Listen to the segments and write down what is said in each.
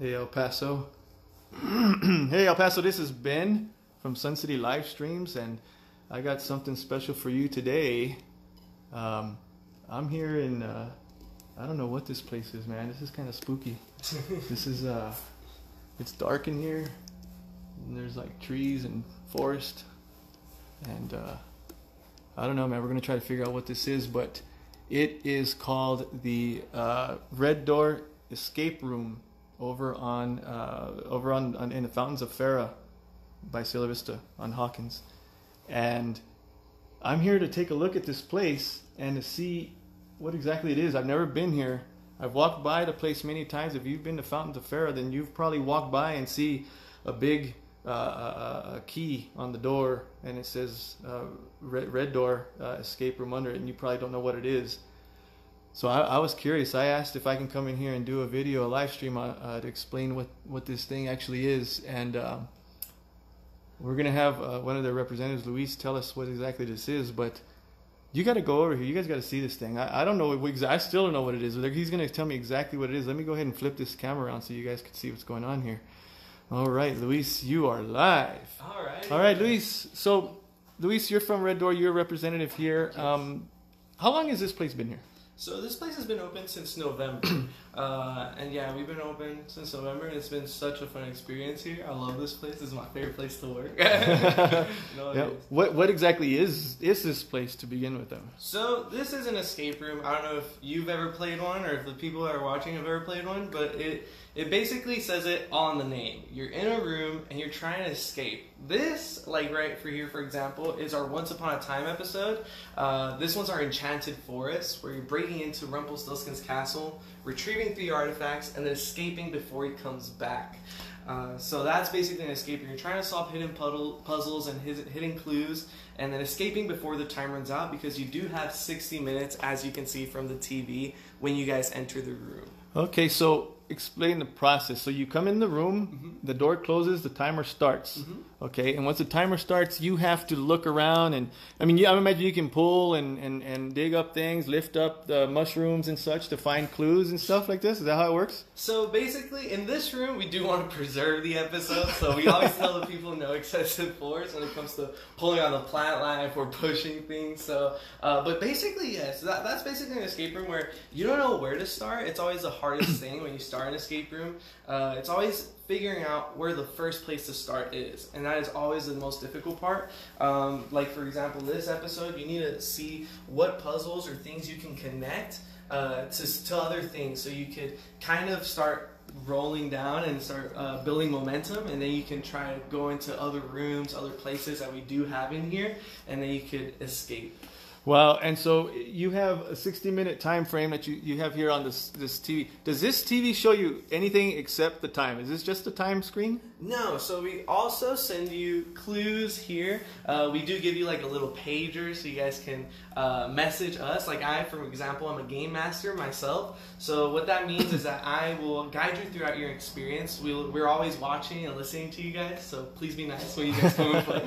Hey El Paso. Hey El Paso, this is Ben from Sun City Live Streams, and I got something special for you today. I'm here in, I don't know what this place is, man. This is kind of spooky. This is, it's dark in here, and there's like trees and forest, and I don't know, man. We're going to try to figure out what this is, but it is called the Red Door Escape Room over on in the Fountains of Farah by Sierra Vista on Hawkins. And I'm here to take a look at this place and to see what exactly it is. I've never been here. I've walked by the place many times. If you've been to Fountains of Farah, then you've probably walked by and see a big a key on the door, and it says Red Door Escape Room under it, and you probably don't know what it is. So I was curious. I asked if I can come in here and do a video, a live stream to explain what this thing actually is. And we're going to have one of their representatives, Luis, tell us what exactly this is. But you got to go over here. You guys got to see this thing. I don't know. I still don't know what it is. He's going to tell me exactly what it is. Let me go ahead and flip this camera around so you guys can see what's going on here. All right, Luis, you are live. All right, Luis. So, Luis, you're from Red Door. You're a representative here. Yes. How long has this place been here? So this place has been open since November, and yeah, we've been open since November, and it's been such a fun experience here. I love this place. This is my favorite place to work. No, yeah. What exactly is this place to begin with, though? So this is an escape room. I don't know if you've ever played one or if the people that are watching have ever played one, but it basically says it on the name. You're in a room and you're trying to escape. This, like right for here, for example, is our Once Upon a Time episode. This one's our Enchanted Forest, where you're breaking into Rumpelstiltskin's castle, retrieving 3 artifacts, and then escaping before he comes back. So that's basically an escape room. You're trying to solve hidden puzzles and hidden clues, and then escaping before the time runs out, because you do have 60 minutes, as you can see from the TV, when you guys enter the room. Okay, so explain the process. So you come in the room, the door closes, the timer starts. Okay, and once the timer starts, you have to look around, and I imagine you can pull and dig up things, lift up the mushrooms and such to find clues and stuff like this. Is that how it works? So basically, in this room, we do want to preserve the episode, so we always tell the people no excessive force when it comes to pulling on the plant life or pushing things. So, but basically, yes, that's basically an escape room where you don't know where to start. It's always the hardest thing when you start an escape room. It's always figuring out where the first place to start is, and that is always the most difficult part. Like for example, this episode, you need to see what puzzles or things you can connect to other things, so you could kind of start rolling down and start building momentum, and then you can try to go into other rooms, other places that we do have in here, and then you could escape. Wow, and so you have a 60-minute time frame that you have here on this TV. Does this TV show you anything except the time? Is this just the time screen? No, so we also send you clues here. We do give you like a little pager so you guys can message us. Like for example, I'm a game master myself. So what that means is that I will guide you throughout your experience. We're always watching and listening to you guys, so please be nice when you guys come and play.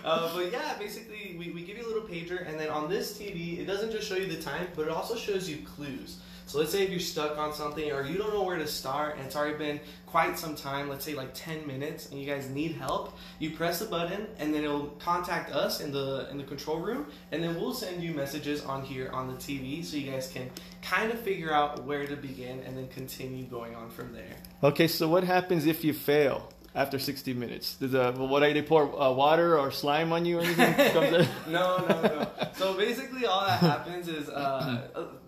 But yeah, basically we give you a little pager. And then on this TV, it doesn't just show you the time, but it also shows you clues. So let's say if you're stuck on something or you don't know where to start and it's already been quite some time, let's say like 10 minutes, and you guys need help, you press a button and then it'll contact us in the control room, and then we'll send you messages on here on the TV so you guys can kind of figure out where to begin and then continue going on from there. Okay, so what happens if you fail? After 60 minutes, does they pour water or slime on you or anything? No. So basically, all that happens is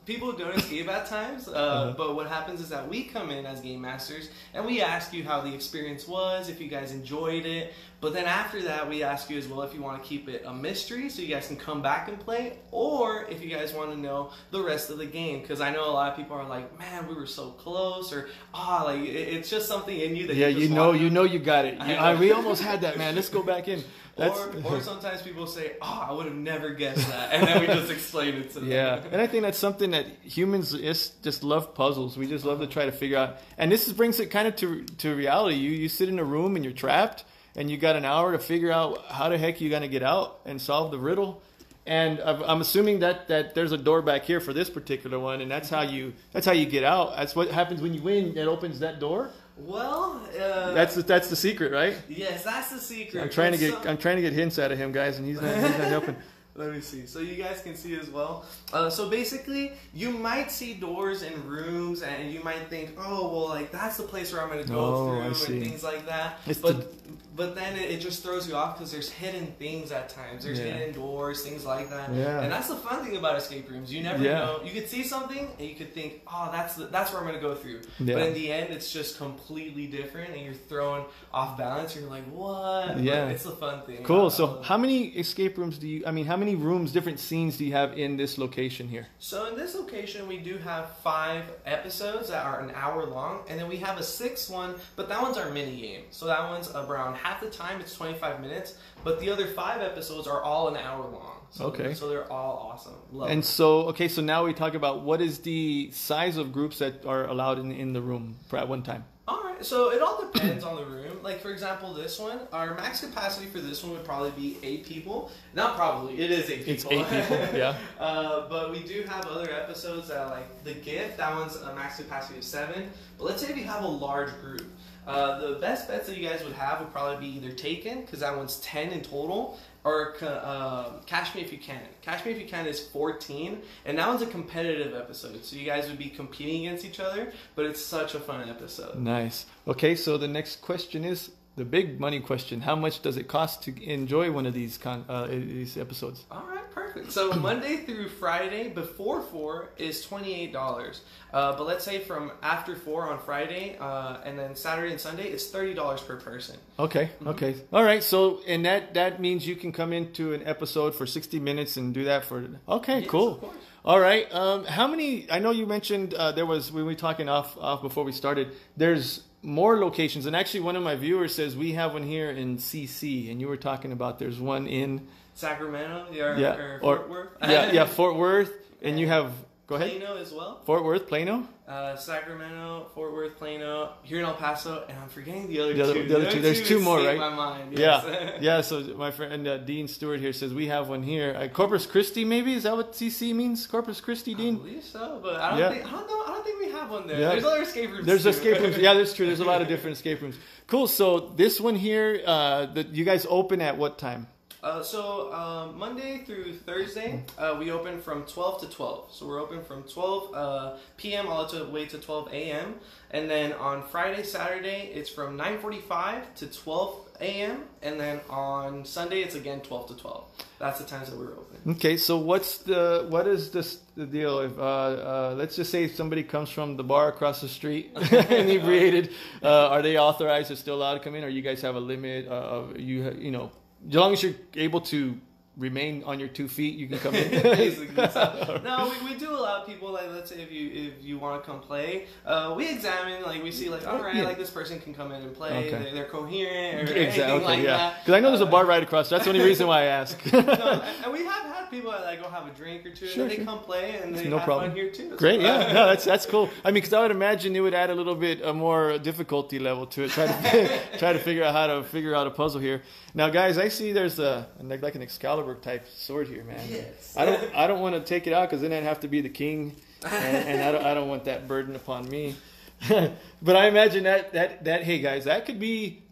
people don't escape at times. But what happens is that we come in as game masters and we ask you how the experience was, if you guys enjoyed it. But then after that, we ask you as well if you want to keep it a mystery so you guys can come back and play, or if you guys want to know the rest of the game. Because I know a lot of people are like, man, we were so close, or like it's just something in you that you got it. We almost had that, man. Let's go back in. Or sometimes people say, I would have never guessed that, and then we just explain it to them. Yeah, and I think that's something that humans just love puzzles. We just love to try to figure out, and this brings it kind of to reality. You sit in a room and you're trapped, and you got an hour to figure out how the heck you're gonna get out and solve the riddle. And I'm assuming that there's a door back here for this particular one, and that's how you get out. That's what happens when you win. It opens that door. Well, that's the secret, right? Yes, that's the secret. I'm trying to get hints out of him, guys, and he's not helping. Let me see. So you guys can see as well. So basically, you might see doors in rooms, and you might think, oh, well, like that's the place where I'm going to go through and things like that. But then it just throws you off because there's hidden things at times. There's hidden doors, things like that. Yeah. And that's the fun thing about escape rooms. You never know. You could see something and you could think, oh, that's where I'm going to go through. Yeah. But in the end, it's just completely different, and you're thrown off balance. You're like, what? Yeah. But it's the fun thing. Cool. So how many escape rooms how many rooms, different scenes do you have in this location here? So in this location, we do have 5 episodes that are an hour long, and then we have a 6th one, but that one's our mini game. So that one's around half the time, it's 25 minutes, but the other 5 episodes are all an hour long. So, so they're all awesome. Love them. So now we talk about what is the size of groups that are allowed in the room at one time. All right, so it all depends on the room. Like, for example, this one, our max capacity for this one would probably be 8 people. Not probably, it is 8 people. It's 8 people, yeah. But we do have other episodes that, like, The Gift, that one's a max capacity of 7. But let's say if you have a large group. The best bets that you guys would have would probably be either Taken, because that one's 10 in total, or Catch Me If You Can. Catch Me If You Can is 14, and that one's a competitive episode. So you guys would be competing against each other, but it's such a fun episode. Nice. Okay, so the next question is the big money question. How much does it cost to enjoy one of these episodes? All right, perfect. So Monday through Friday before 4 is $28. But let's say from after 4 on Friday, and then Saturday and Sunday, it's $30 per person. Okay, okay. All right, so, and that means you can come into an episode for 60 minutes and do that for... Okay, yes, cool. Of course. All right. How many... I know you mentioned there was, when we were talking off before we started, there's more locations. And actually, one of my viewers says we have one here in CC, and you were talking about there's one in... Sacramento, or Fort Worth. Fort Worth. And you have... Go ahead. Plano as well. Fort Worth, Plano? Sacramento, Fort Worth, Plano, here in El Paso, and I'm forgetting the other two. The other two. There's 2 more, right? My mind, yes. Yeah. So my friend Dean Stewart here says we have one here. Corpus Christi, maybe? Is that what CC means? Corpus Christi, Dean? I believe so, but I don't think we have one there. Yeah. There's other escape rooms. There's escape rooms. Yeah, that's true. There's a lot of different escape rooms. Cool. So this one here, you guys open at what time? Monday through Thursday, we open from 12 to 12. So we're open from 12 p.m. all the way to 12 a.m. And then on Friday, Saturday, it's from 9:45 to 12 a.m. And then on Sunday, it's again 12 to 12. That's the times that we're open. Okay, so what is the deal? If let's just say somebody comes from the bar across the street, inebriated, are they authorized or still allowed to come in, or you guys have a limit of you know? As long as you're able to remain on your 2 feet, you can come in. Basically. So, no, we do allow people, like, let's say if you want to come play, we examine, like, we see, like, all right, like, this person can come in and play, they're coherent, or anything like that. Because I know there's a bar right across. That's the only reason why I ask. No, and we have had people that, like, go have a drink or two, and they come play, and they have fun here, too. Great, yeah. No, that's cool. I mean, because I would imagine it would add a little bit more difficulty level to it. Try to figure out a puzzle here. Now, guys, I see there's like an Excalibur type sword here, man. Yes. I don't want to take it out because then I'd have to be the king, and I don't want that burden upon me. But I imagine that hey guys, that could be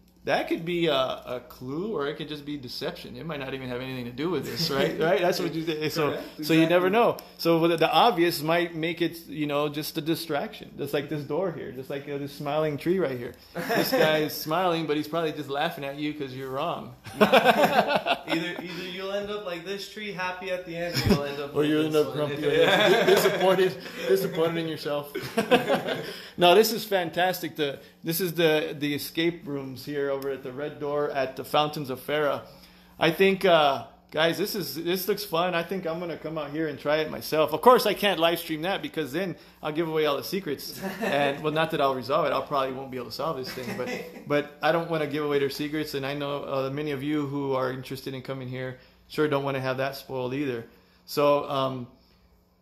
a clue, or it could just be deception. It might not even have anything to do with this, right? Right? That's what you did. So you never know. So the obvious might make it, just a distraction. Just like this door here, just like this smiling tree right here. This guy is smiling, but he's probably just laughing at you because you're wrong. Either you'll end up like this tree, happy at the end, or you'll end up or you'll end up grumpy, disappointed in yourself. No, this is fantastic. This is the escape rooms here over at the Red Door at the Fountains of Farah. I think, guys, this looks fun. I think I'm gonna come out here and try it myself. Of course, I can't live stream that because then I'll give away all the secrets. And well, not that I'll resolve it. I probably won't be able to solve this thing. But I don't want to give away their secrets. And I know many of you who are interested in coming here sure don't want to have that spoiled either. So.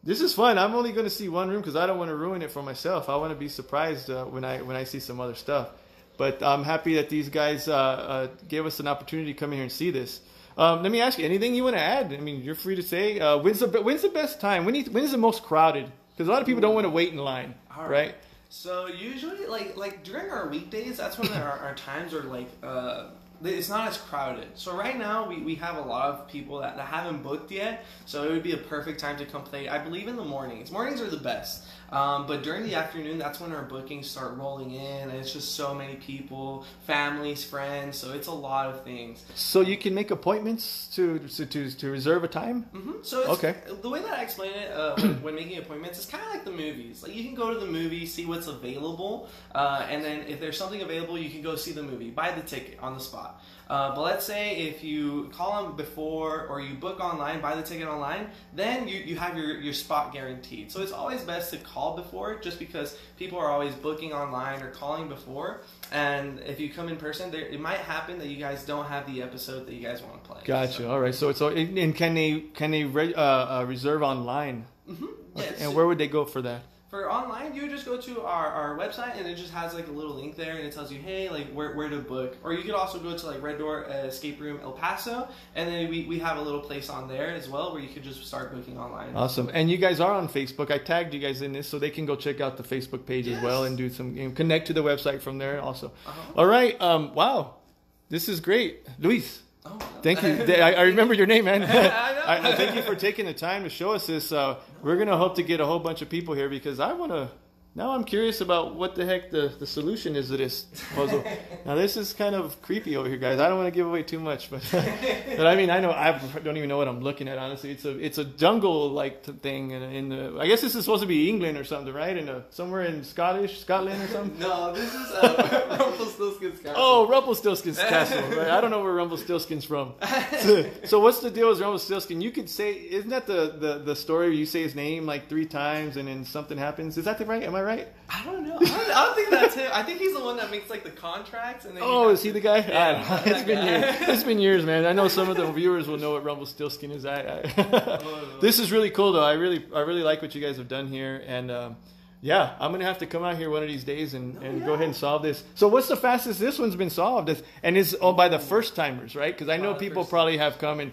This is fun. I'm only going to see one room because I don't want to ruin it for myself. I want to be surprised when I see some other stuff. But I'm happy that these guys gave us an opportunity to come in here and see this. Let me ask you, anything you want to add? I mean, you're free to say. When's the best time? When is the most crowded? Because a lot of people don't want to wait in line, right? So usually, like during our weekdays, that's when our times are like it's not as crowded. So right now we have a lot of people that haven't booked yet. So it would be a perfect time to come play. I believe in the mornings. Mornings are the best. But during the afternoon, that's when our bookings start rolling in, and it's just so many people, families, friends. So it's a lot of things. So you can make appointments to reserve a time. Mm-hmm. So it's, the way that I explain it when making appointments, it's kind of like the movies. Like you can go to the movie, see what's available, and then if there's something available, you can go see the movie, buy the ticket on the spot. But let's say if you call them before or you book online, buy the ticket online, then you have your spot guaranteed. So it's always best to call before, just because people are always booking online or calling before. And if you come in person, it might happen that you guys don't have the episode that you guys want to play. Gotcha. So. All right. So and can they reserve online? Mm-hmm. Okay. Yes. And where would they go for that? For online, you would just go to our website, and it just has like a little link there, and it tells you, hey, like where to book. Or you could also go to like Red Door Escape Room El Paso, and then we have a little place on there as well where you could just start booking online. Awesome. And you guys are on Facebook. I tagged you guys in this so they can go check out the Facebook page as well and do some connect to the website from there also. All right. Wow. This is great. Luis. Oh, thank you. I remember your name, man. I thank you for taking the time to show us this. We're going to hope to get a whole bunch of people here because I want to... Now I'm curious about what the heck the solution is to this puzzle. Now this is kind of creepy over here, guys. I don't want to give away too much, but I mean, I know I don't even know what I'm looking at. Honestly, it's a jungle like thing in the. I guess this is supposed to be England or something, right? Somewhere in Scotland or something. No, this is Rumpelstiltskin's castle. Oh, Rumpelstiltskin's castle. Right? I don't know where Rumpelstiltskin's from. So what's the deal with Rumpelstiltskin? You could say, isn't that the story where you say his name like 3 times and then something happens? Is that the right? Am I right? I don't know. I don't think that's him. I think he's the one that makes like the contracts. And then is he the guy? Yeah, it's been years. It's been years, man. I know some of the viewers will know what Rumpelstiltskin is. This is really cool, though. I really like what you guys have done here, and I'm gonna have to come out here one of these days and go ahead and solve this. So, what's the fastest this one's been solved? And it's by the first timers, right? Because I know people probably have come and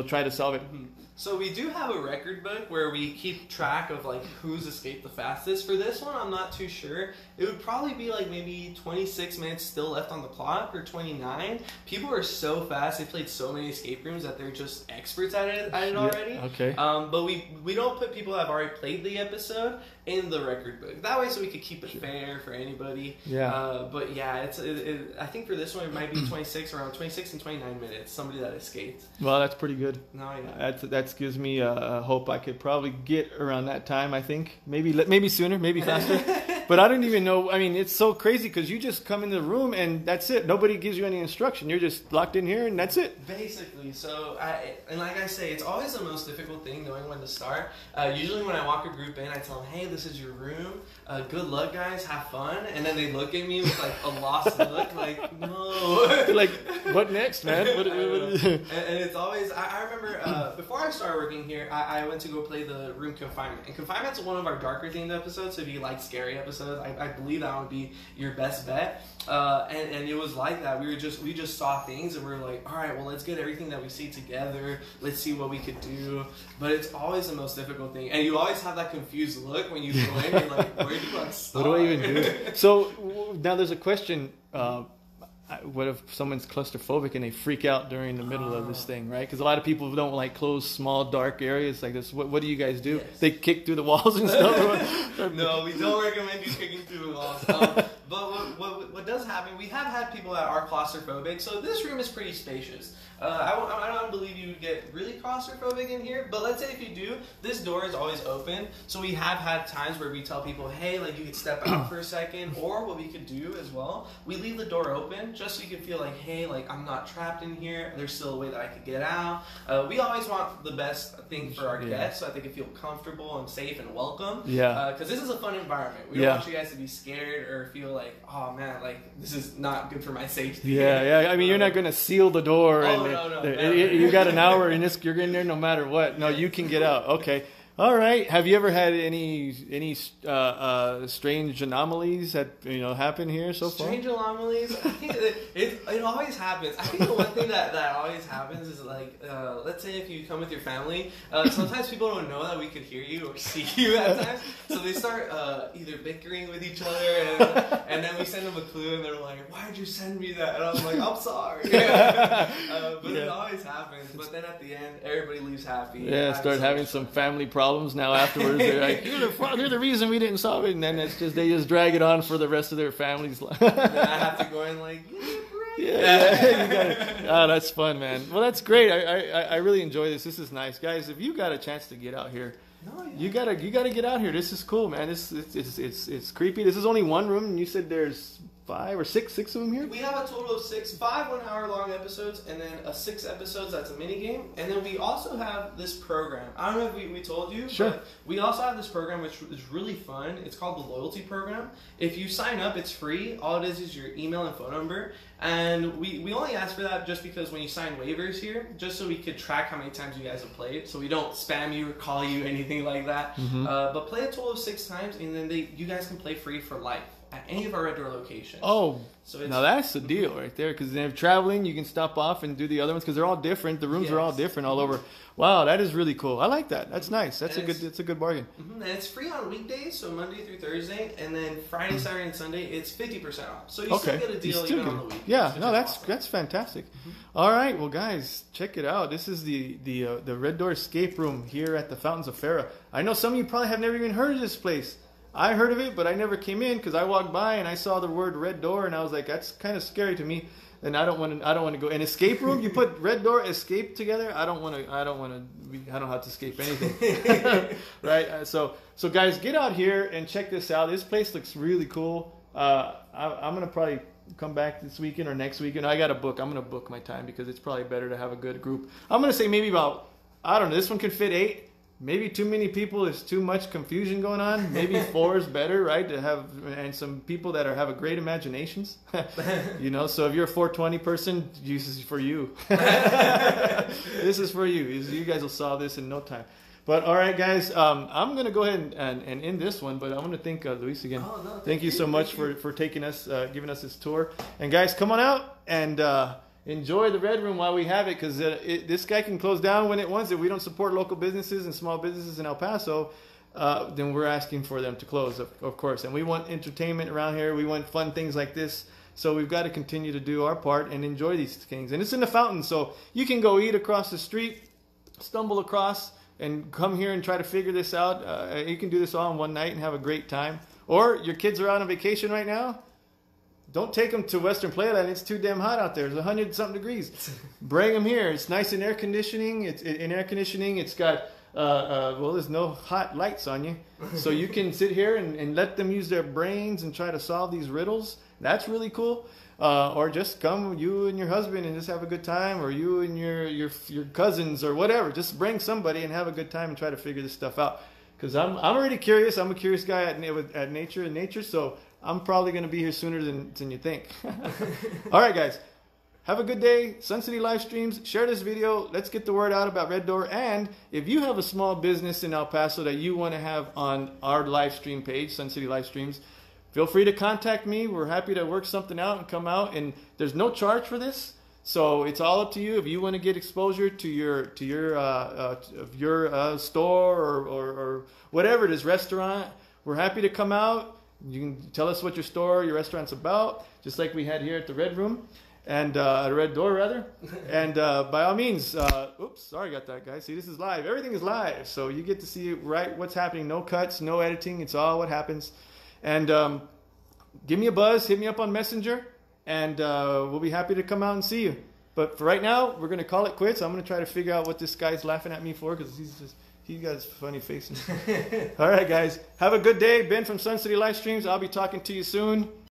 try to solve it. Mm-hmm. So we do have a record book where we keep track of like who's escaped the fastest. For this one, I'm not too sure. It would probably be like maybe 26 minutes still left on the clock or 29. People are so fast. They played so many escape rooms that they're just experts at it already. Okay. But we don't put people that have already played the episode in the record book. That way so we could keep it fair for anybody. Yeah. But yeah, I think for this one it might be around 26 and 29 minutes. Somebody that escaped. Well, that's pretty good. No, yeah. That gives me hope I could probably get around that time. I think maybe sooner, maybe faster. But I don't even know. I mean, it's so crazy because you just come into the room and that's it. Nobody gives you any instruction. You're just locked in here and that's it. Basically. So, and like I say, it's always the most difficult thing knowing when to start. Usually when I walk a group in, I tell them, hey, this is your room. Good luck, guys. Have fun. And then they look at me with like a lost look, like, no. They're like, what next, man? And it's always, I remember before I started working here, I went to go play the room Confinement. And Confinement's one of our darker themed episodes, so if you like scary episodes, I believe that would be your best bet. And it was like that. We just saw things and we were like, all right, well, let's get everything that we see together. Let's see what we could do. But it's always the most difficult thing. And you always have that confused look when you go in. You're like, where do I start? What do I even do? So now there's a question. What if someone's claustrophobic and they freak out during the middle of this thing, right? Because a lot of people don't like close, small, dark areas like this. What do you guys do? Yes. They kick through the walls and stuff? No, we don't recommend you kicking through the walls. But what does happen, we have had people that are claustrophobic, so this room is pretty spacious. I don't believe you would get really claustrophobic in here, but let's say if you do, this door is always open, so we have had times where we tell people, hey, like you could step out for a second, or what we could do as well, we leave the door open just so you can feel like, hey, like I'm not trapped in here, there's still a way that I could get out. We always want the best thing for our guests, so that they can feel comfortable and safe and welcome. Yeah. Because this is a fun environment. We don't want you guys to be scared or feel like, oh man, like this is not good for my safety. Yeah. I mean, you're not going to seal the door. No. You got an hour and you're in there no matter what. No, you can get out. Okay. All right. Have you ever had any strange anomalies that happen here so far? Strange anomalies. I think it always happens. I think the one thing that always happens is like, let's say if you come with your family, sometimes people don't know that we could hear you or see you at times, so they start either bickering with each other, and then we send them a clue, and they're like, "Why'd you send me that?" And I'm like, "I'm sorry." But it always happens. But then at the end, everybody leaves happy. Yeah, start having some family problems now afterwards. They're like, you're the reason we didn't solve it, and then they just drag it on for the rest of their family's life. And then I have to go in like, yeah. You got it. Oh, that's fun, man. Well, that's great. I really enjoy this. This is nice, guys. If you got a chance to get out here, you gotta get out here. This is cool, man. It's creepy. This is only one room, and you said there's 5 or 6 of them here? We have a total of 5 1-hour-long episodes, and then 6 episodes that's a mini game. And then we also have this program. I don't know if we told you, sure. But we also have this program which is really fun. It's called the Loyalty Program. If you sign up, it's free. All it is your email and phone number. And we only ask for that just because when you sign waivers here, just so we could track how many times you guys have played, so we don't spam you or call you, anything like that. Mm-hmm. But play a total of 6 times, and then you guys can play free for life at any of our Red Door locations. Oh, so now that's the deal right there. Because if traveling, you can stop off and do the other ones because they're all different. The rooms are all different all over. Wow, that is really cool. I like that. That's nice. That's a good bargain. Mm-hmm. And it's free on weekdays, so Monday through Thursday, and then Friday, Saturday, and Sunday it's 50% off. So you still get a deal even on the weekend. Yeah, no, that's fantastic. Mm-hmm. All right, well, guys, check it out. This is the Red Door Escape Room here at the Fountains of Farah. I know some of you probably have never even heard of this place. I heard of it, but I never came in because I walked by and I saw the word Red Door, and I was like, that's kind of scary to me, and I don't want to go. An escape room, you put Red Door Escape together. I don't have to escape anything, right? So guys, get out here and check this out. This place looks really cool. I'm gonna probably come back this weekend or next weekend. I'm gonna book my time because it's probably better to have a good group. I'm gonna say maybe about, I don't know. This one could fit 8. Maybe too many people, there's too much confusion going on. Maybe 4 is better, right? And some people that have a great imaginations. So if you're a 420 person, this is for you. This is for you. You guys will solve this in no time. But all right, guys, I'm going to go ahead and end this one, but I want to thank Luis again. Oh, no, thank you so much for taking us, giving us this tour. And guys, come on out and enjoy the Red Room while we have it, because this guy can close down when it wants. If we don't support local businesses and small businesses in El Paso, then we're asking for them to close, of course. And we want entertainment around here. We want fun things like this. So we've got to continue to do our part and enjoy these things. And it's in the fountain, so you can go eat across the street, stumble across, and come here and try to figure this out. You can do this all in one night and have a great time. Or your kids are out on vacation right now. Don't take them to Western Playland. It's too damn hot out there. It's 100-something degrees. Bring them here. It's nice in air conditioning. It's got, there's no hot lights on you. So you can sit here and let them use their brains and try to solve these riddles. That's really cool. Or just come, you and your husband, and just have a good time. Or you and your cousins or whatever. Just bring somebody and have a good time and try to figure this stuff out. Because I'm already curious. I'm a curious guy at nature. So I'm probably going to be here sooner than you think. All right, guys. Have a good day. Sun City Live Streams. Share this video. Let's get the word out about Red Door. And if you have a small business in El Paso that you want to have on our live stream page, Sun City Live Streams, feel free to contact me. We're happy to work something out and come out. And there's no charge for this. So it's all up to you. If you want to get exposure to your store or whatever it is, restaurant, we're happy to come out. You can tell us what your restaurant's about, just like we had here at the Red Room, and Red Door rather. And by all means, oops, sorry about that, guys. See, this is live. Everything is live, so you get to see right what's happening. No cuts, no editing. It's all what happens. And give me a buzz. Hit me up on Messenger, and we'll be happy to come out and see you. But for right now, we're gonna call it quits. I'm gonna try to figure out what this guy's laughing at me for, because he got his funny faces. All right, guys. Have a good day. Ben from Sun City Live Streams. I'll be talking to you soon.